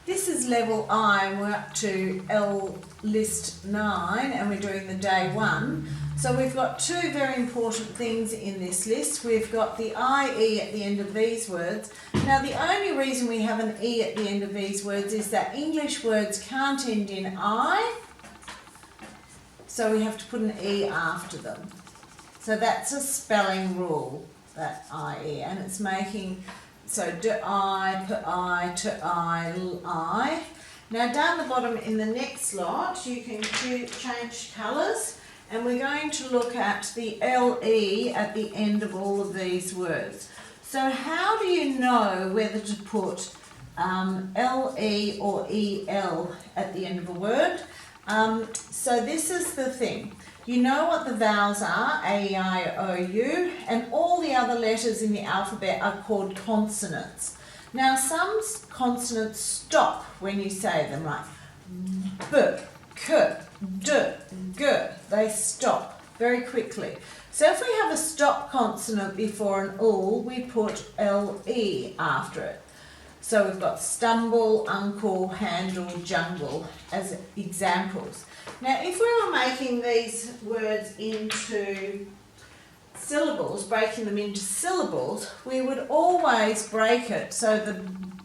This is level I, and we're up to L list 9, and we're doing the day 1. So we've got two very important things in this list. We've got the IE at the end of these words. Now the only reason we have an E at the end of these words is that English words can't end in I, so we have to put an E after them. So that's a spelling rule, that IE, and it's making, so do I, put I, to I. Now down the bottom in the next lot, you can change colours, and we're going to look at the LE at the end of all of these words. So how do you know whether to put LE or EL at the end of a word? So this is the thing. You know what the vowels are, A, E, I, O, U, and all the other letters in the alphabet are called consonants. Now some consonants stop when you say them, like B, K, D, G. They stop very quickly. So if we have a stop consonant before an ul, we put LE after it. So we've got stumble, uncle, handle, jungle as examples. Now if we were making these words into syllables, breaking them into syllables, we would always break it so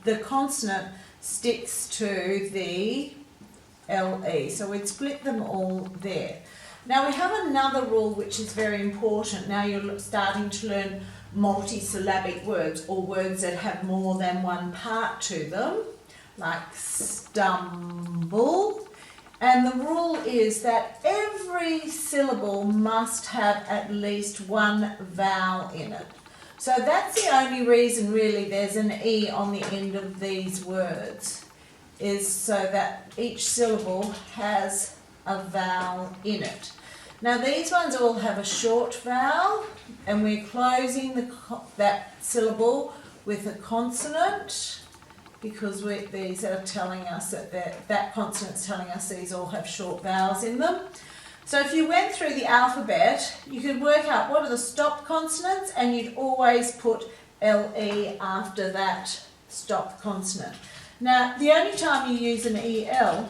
the consonant sticks to the LE. So we'd split them all there. Now we have another rule which is very important. Now you're starting to learn multisyllabic words, or words that have more than one part to them, like stumble. And the rule is that every syllable must have at least one vowel in it. So that's the only reason really there's an E on the end of these words, is so that each syllable has a vowel in it. Now these ones all have a short vowel, and we're closing that syllable with a consonant, because these are telling us that consonant's telling us these all have short vowels in them. So if you went through the alphabet, you could work out what are the stop consonants, and you'd always put LE after that stop consonant. Now the only time you use an EL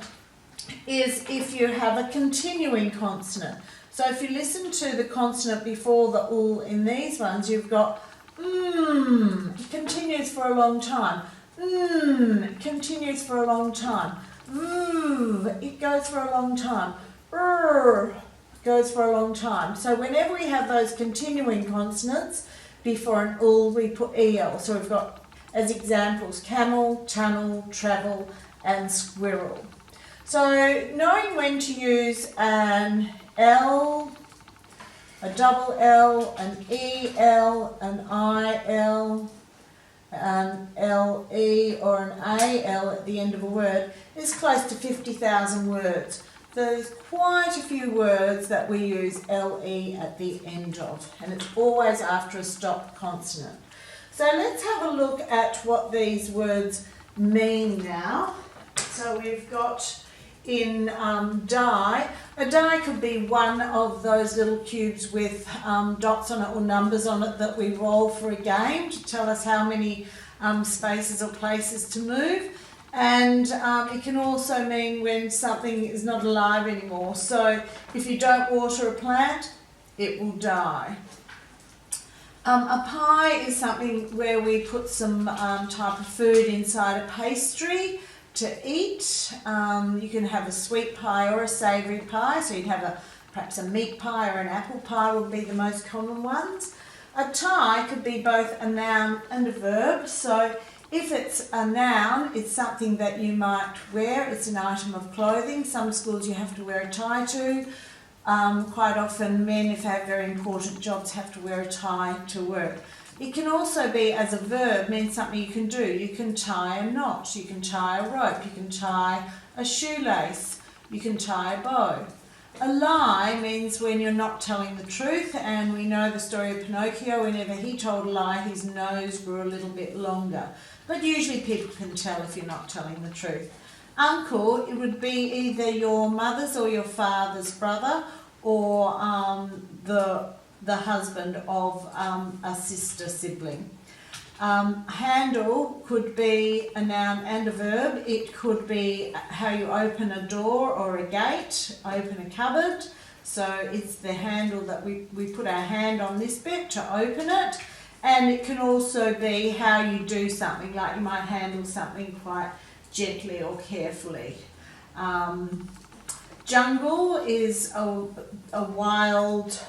is if you have a continuing consonant. So if you listen to the consonant before the ul in these ones, you've got it continues for a long time. It continues for a long time. It goes for a long time. Goes for a long time. So whenever we have those continuing consonants before an ul, we put EL. So we've got, as examples, camel, tunnel, travel, and squirrel. So knowing when to use an L, a double L, an EL, an IL, an LE or an AL at the end of a word is close to 50,000 words. There's quite a few words that we use LE at the end of, and it's always after a stop consonant. So let's have a look at what these words mean now. So we've got in die, a die could be one of those little cubes with dots on it or numbers on it that we roll for a game to tell us how many spaces or places to move. And it can also mean when something is not alive anymore. So if you don't water a plant, it will die. A pie is something where we put some type of food inside a pastry to eat. You can have a sweet pie or a savoury pie, so you'd have perhaps a meat pie or an apple pie would be the most common ones. A tie could be both a noun and a verb, so if it's a noun, it's something that you might wear, it's an item of clothing. Some schools you have to wear a tie to. Quite often men, if they have very important jobs, have to wear a tie to work. It can also be, as a verb, means something you can do. You can tie a knot, you can tie a rope, you can tie a shoelace, you can tie a bow. A lie means when you're not telling the truth, and we know the story of Pinocchio. Whenever he told a lie, his nose grew a little bit longer. But usually people can tell if you're not telling the truth. Uncle, it would be either your mother's or your father's brother, or the husband of a sister sibling. Handle could be a noun and a verb. It could be how you open a door or a gate, open a cupboard. So it's the handle that we put our hand on this bit to open it. And it can also be how you do something, like you might handle something quite gently or carefully. Jungle is a wild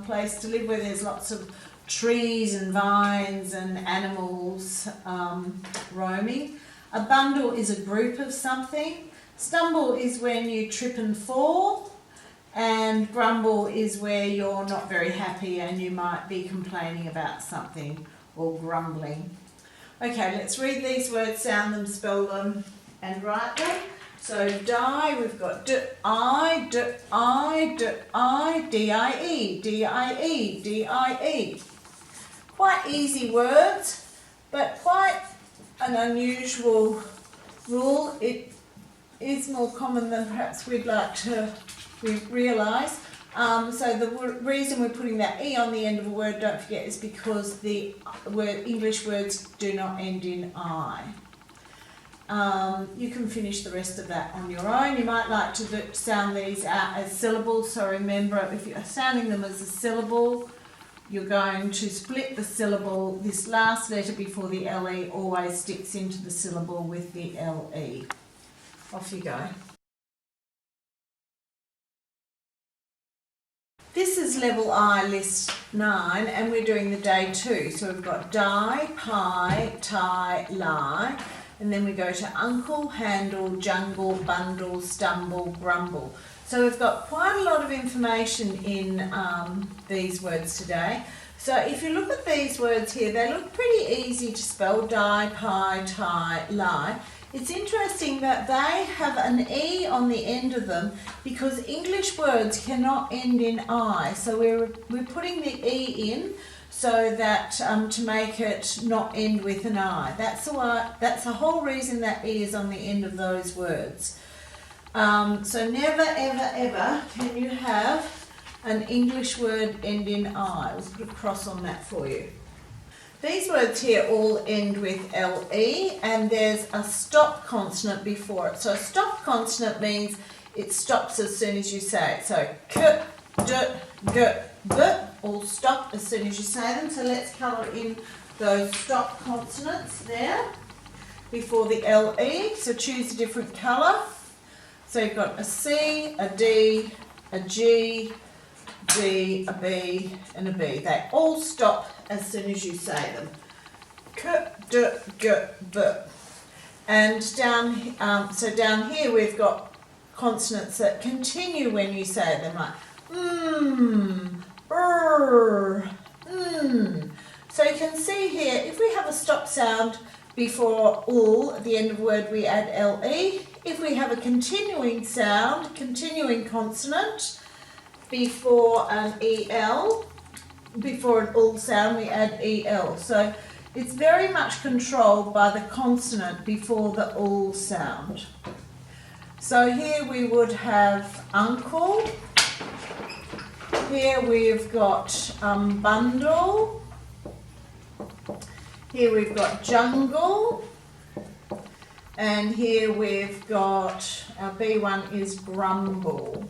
place to live where there's lots of trees and vines and animals roaming. A bundle is a group of something. Stumble is when you trip and fall. And grumble is where you're not very happy and you might be complaining about something or grumbling. Okay, let's read these words, sound them, spell them and write them. So die, we've got D-I, D-I, D-I, D-I-E, D-I-E, D-I-E. Quite easy words, but quite an unusual rule. It is more common than perhaps we'd like to realise. So the reason we're putting that E on the end of a word, don't forget, is because the English words do not end in I. You can finish the rest of that on your own. You might like to sound these out as syllables, so remember, if you're sounding them as a syllable, you're going to split the syllable. This last letter before the LE always sticks into the syllable with the LE. Off you go. This is level I, list 9, and we're doing the day 2. So we've got die, pie, tie, lie, and then we go to uncle, handle, jungle, bundle, stumble, grumble. So we've got quite a lot of information in these words today. So if you look at these words here, they look pretty easy to spell, die, pie, tie, lie. It's interesting that they have an E on the end of them because English words cannot end in I. So we're putting the E in so that to make it not end with an I. That's the whole reason that E is on the end of those words. So never, ever, ever can you have an English word end in I. We'll put a cross on that for you. These words here all end with LE and there's a stop consonant before it. So a stop consonant means it stops as soon as you say it. So k, d, g, b all stop as soon as you say them. So let's colour in those stop consonants there before the LE. So choose a different colour. So you've got a C, a D, a G, D, a B and a B. They all stop as soon as you say them. K, d, g, b. And down here we've got consonants that continue when you say them, like So you can see here, if we have a stop sound before all at the end of a word, we add LE. If we have a continuing sound, continuing consonant before an EL, before an all sound, we add EL. So it's very much controlled by the consonant before the all sound. So here we would have uncle. Here we've got bundle. Here we've got jungle. And here we've got, our B1 is grumble.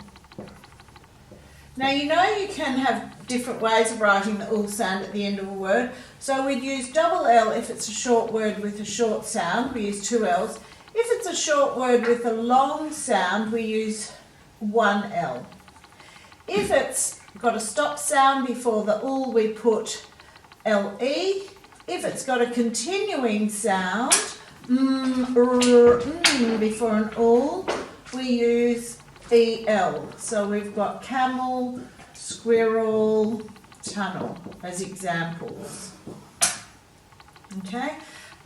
Now you know you can have different ways of writing the all sound at the end of a word. So we'd use double L if it's a short word with a short sound, we use 2 L's. If it's a short word with a long sound, we use 1 L. If it's got a stop sound before the all, we put LE. If it's got a continuing sound, before an all, we use EL. So we've got camel, squirrel, tunnel as examples. Okay,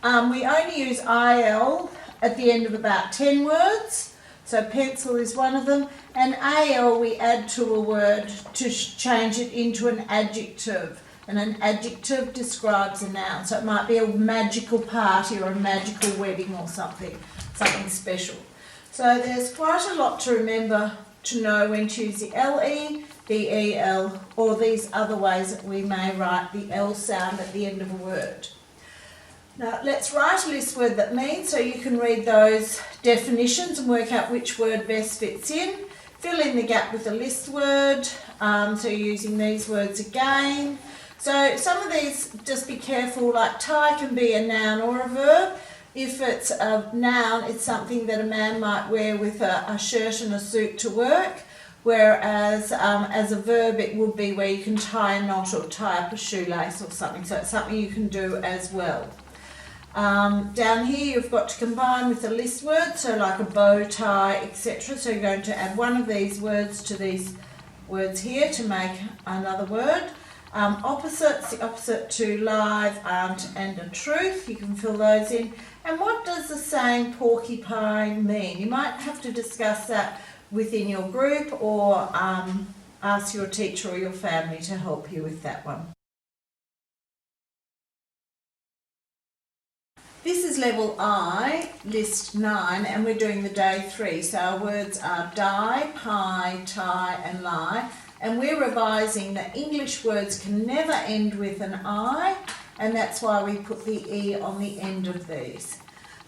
we only use IL at the end of about 10 words. So pencil is one of them, and AL we add to a word to change it into an adjective. And an adjective describes a noun. So it might be a magical party or a magical wedding or something special. So there's quite a lot to remember to know when to use the LE, the EL, or these other ways that we may write the L sound at the end of a word. Now let's write a list word that means, so you can read those definitions and work out which word best fits in. Fill in the gap with a list word, so you're using these words again. So some of these, just be careful, like tie can be a noun or a verb. If it's a noun, it's something that a man might wear with a shirt and a suit to work, whereas as a verb it would be where you can tie a knot or tie up a shoelace or something, so it's something you can do as well. Down here you've got to combine with a list word, so like a bow tie, etc. So you're going to add one of these words to these words here to make another word. Opposites, the opposite to live, aren't, and a truth. You can fill those in. And what does the saying porcupine mean? You might have to discuss that within your group, or ask your teacher or your family to help you with that one. This is level I, list 9, and we're doing the day 3. So our words are die, pie, tie, and lie. And we're revising that English words can never end with an I, and that's why we put the E on the end of these.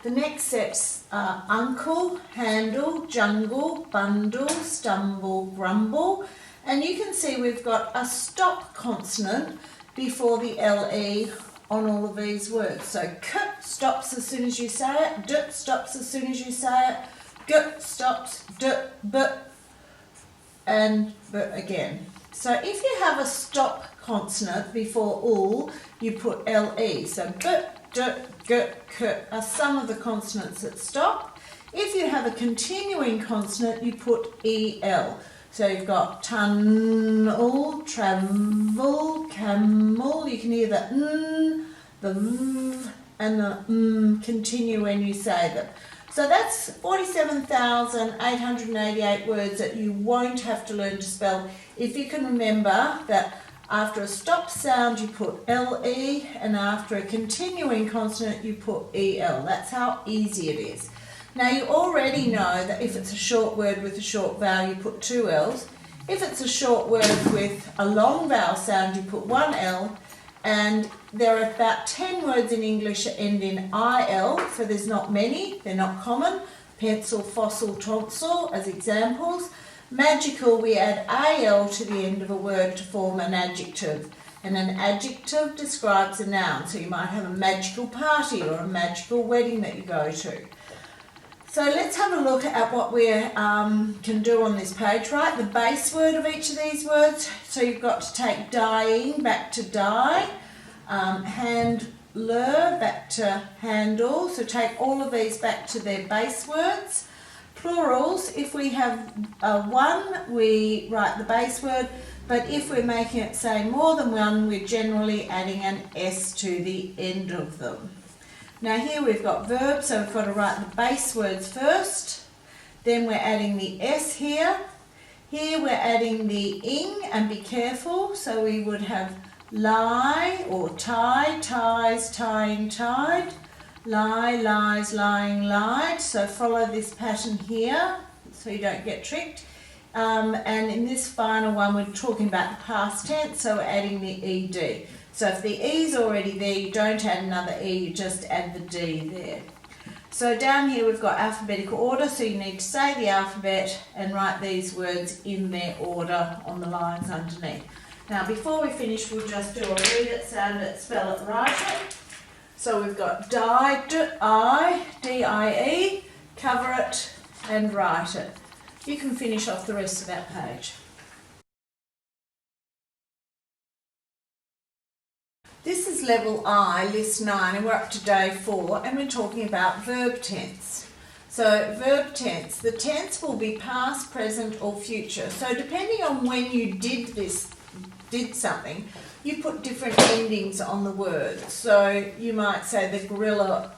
The next sets are uncle, handle, jungle, bundle, stumble, grumble. And you can see we've got a stop consonant before the LE on all of these words. So k stops as soon as you say it, d stops as soon as you say it, g stops, d, b, and b again. So if you have a stop consonant before all, you put LE. So b, d, g, k are some of the consonants that stop. If you have a continuing consonant, you put EL. So you've got tunnel, travel, camel. You can hear the n, the v, and the continue when you say them. So that's 47,888 words that you won't have to learn to spell if you can remember that after a stop sound you put LE, and after a continuing consonant you put EL. That's how easy it is. Now you already know that if it's a short word with a short vowel you put 2 L's. If it's a short word with a long vowel sound you put 1 L, and there are about 10 words in English that end in IL, so there's not many, they're not common. Pencil, fossil, tonsil as examples. Magical, we add AL to the end of a word to form an adjective, and an adjective describes a noun, so you might have a magical party or a magical wedding that you go to. So let's have a look at what we can do on this page. Write the base word of each of these words. So you've got to take dying back to die, handler back to handle. So take all of these back to their base words. Plurals, if we have one, we write the base word, but if we're making it say more than one, we're generally adding an S to the end of them. Now here we've got verbs, so we've got to write the base words first, then we're adding the S here. Here we're adding the ing, and be careful, so we would have lie or tie, ties, tying, tied, lie, lies, lying, lied. So follow this pattern here so you don't get tricked. And in this final one we're talking about the past tense, so we're adding the ED. So if the E is already there, you don't add another E, you just add the D there. So down here we've got alphabetical order, so you need to say the alphabet and write these words in their order on the lines underneath. Now before we finish, we'll just do a read it, sound it, spell it, write it. So we've got die, D-I, D-I-E, cover it and write it. You can finish off the rest of that page. This is level I, list 9, and we're up to day 4, and we're talking about verb tense. So verb tense, the tense will be past, present or future. So depending on when you did something, you put different endings on the word. So you might say the gorilla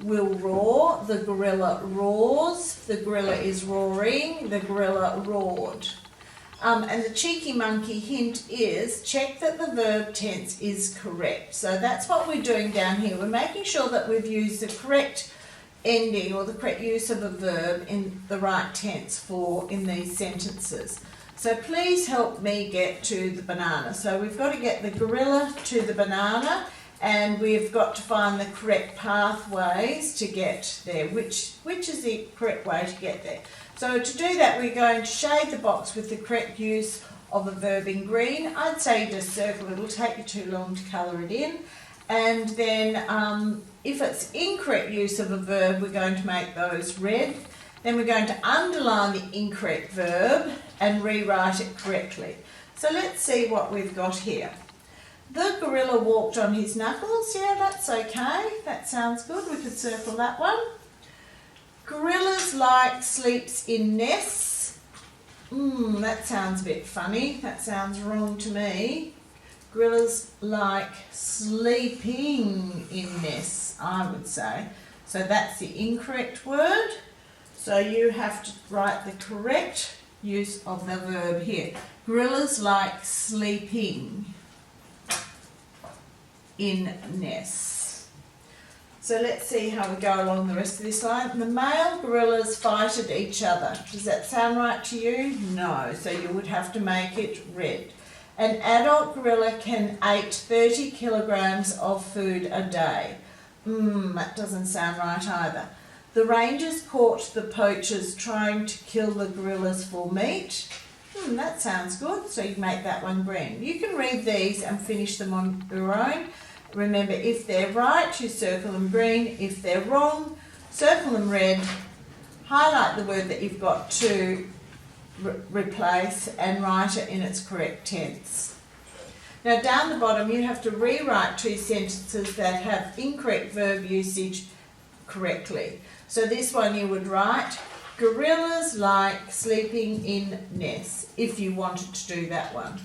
will roar, the gorilla roars, the gorilla is roaring, the gorilla roared. And the cheeky monkey hint is check that the verb tense is correct. So that's what we're doing down here. We're making sure that we've used the correct ending or the correct use of a verb in the right tense in these sentences. So please help me get to the banana. So we've got to get the gorilla to the banana, and we've got to find the correct pathways to get there. Which is the correct way to get there? So to do that, we're going to shade the box with the correct use of a verb in green. I'd say just circle it. It'll take you too long to colour it in. And then if it's incorrect use of a verb, we're going to make those red. Then we're going to underline the incorrect verb and rewrite it correctly. So let's see what we've got here. The gorilla walked on his knuckles. Yeah, that's okay. That sounds good. We could circle that one. Gorillas like sleeps in nests. That sounds a bit funny. That sounds wrong to me. Gorillas like sleeping in nests, I would say. So that's the incorrect word. So you have to write the correct use of the verb here. Gorillas like sleeping in nests. So let's see how we go along the rest of this line. The male gorillas fighted each other. Does that sound right to you? No, so you would have to make it red. An adult gorilla can eat 30 kilograms of food a day. That doesn't sound right either. The rangers caught the poachers trying to kill the gorillas for meat. That sounds good, so you make that one green. You can read these and finish them on your own. Remember, if they're right, you circle them green. If they're wrong, circle them red. Highlight the word that you've got to replace and write it in its correct tense. Now down the bottom, you have to rewrite two sentences that have incorrect verb usage correctly. So this one you would write, gorillas like sleeping in nests, if you wanted to do that one.